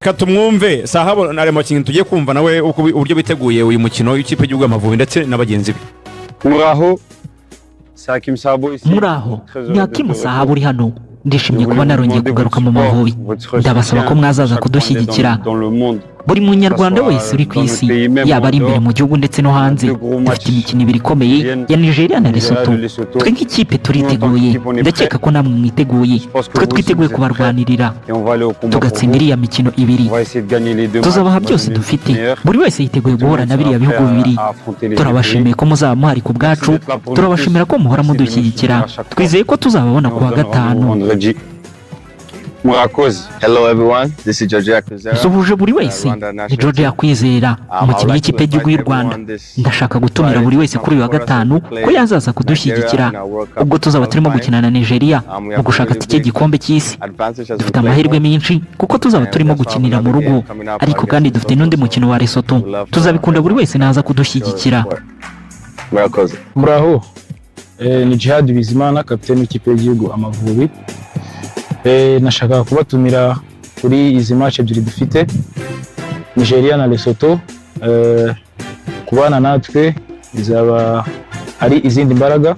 katumwumve sahabo nare mu kintu tugiye kumva nawe uburyo biteguye uyu mukino w'ikipe y'Igihugu Amavubi ndetse n'abagenzi be. Muraho ni Hakim Sahabo uri hano. Ndishimye kuba narongeye kugaruka mu Mavubi. Ndabasaba ko mwazaza kudushyigikira. Buri munyarwanda wese uri ku isi yaba ari imbere mu gihugu ndetse no hanze dufite imikino ibiri ikomeye ya Nigeria na Lesotho. Twe nk'ikipe turiteguye, ndakeka ko namwe mwiteguye. Twe twiteguye kubarwanirira tugatsindira iya mikino ibiri. Tuzabaha byose dufite. Buri wese yiteguye guhura na biriya bihugu bibiri. Turabashimiye ko muzaba muhari ku bwacu, turabashimira ko muhora mudushyigikira. Twizeye ko tuzababona ku wa gatanu. Murakoze. Hello everyone, this is George Akwizera. Suhuje buri wese, ni George Akwizera, umukinnyi w'ikipe y'Igihugu y'u Rwanda. Ndashaka gutumira buri wese kuri uyu wa gatanu ko yazaza kudushyigikira. Ubwo tuzaba turimo gukina na Nigeria mu gushaka tike gikombe cy'isi. Dufite amahirwe menshi kuko tuzaba turimo gukinira mu rugo, ariko kandi dufite n'undi mukino wa Lesotho. Tuzabikunda buri wese naza kudushyigikira. Murakoze. Muraho. Ni Djihad Bizimana, kapiteni w'ikipe y'Igihugu Amavubi. Nashaka kubatumira kuri izi match ebyiri dufite Nigeria na Lesotho. Kubana natwe bizaba ari izindi mbaraga.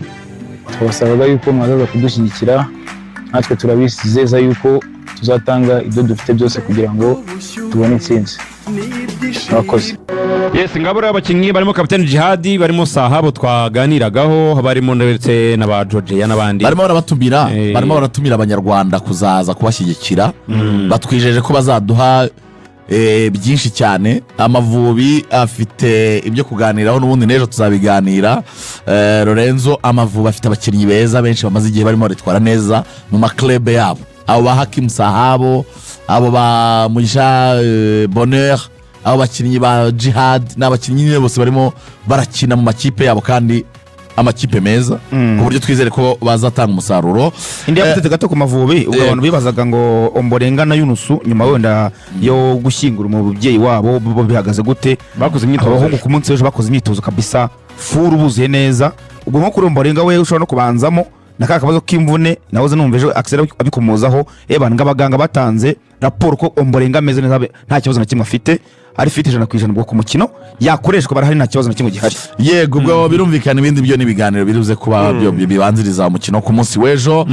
Twabasabaga yuko mwazaza kudushyigikira, natwe turabizeza yuko tuzatanga ibyo dufite byose kugira ngo tubone intsinzi. Murakoze. Yes, ngabura abakinnyi barimo kapiteni Djihad, barimo Sahabo twaganiragaho, barimo ndetse n'aba George n'abandi. Barimo baratumira abanyarwanda kuzaza kubashyigikira. Batwijeje ko bazaduha byinshi cyane. Amavubi afite ibyo kuganiraho n'ubundi n'ejo tuzabiganira. Lorenzo, Amavubi afite abakinnyi beza benshi bamaze igihe barimo baritwara neza mu maklub yabo. Abo ba Hakim Sahabo, abo ba Mugisha Bonheur, abo bakinnyi ba Djihad n'abakinnyi bose barimo barakina mu makipe yabo kandi amakipe meza ku buryo twizere ko bazatanga umusaruro. Indi yaputete gato ku Mavubi ubwo abantu bibazaga ngo Ombolenga na Yunusu nyuma wenda yo gushyingura mu bubyeyi wabo bo bihagaze gute. Bakoze imyitozo abahungu ku munsi ejo bakoze imyitozo kabisa furu buzuye neza. Ubwo nko kuri Ombolenga we ushobora no kubanzamo naka kabazo k'imvune nahoze numva ejo Axel abikomozaho abaganga batanze raporo ko Ombolenga ameze neza nta kibazo na kimwe afite, ari fit 100% ubwo ku mukino yakoreshwa barahari nta kibazo na kimwe gihari. Yego, ubwo birumvikana ibindi byo n'ibiganiro biruze kuba byo bibanziriza umukino ku munsi w'ejo.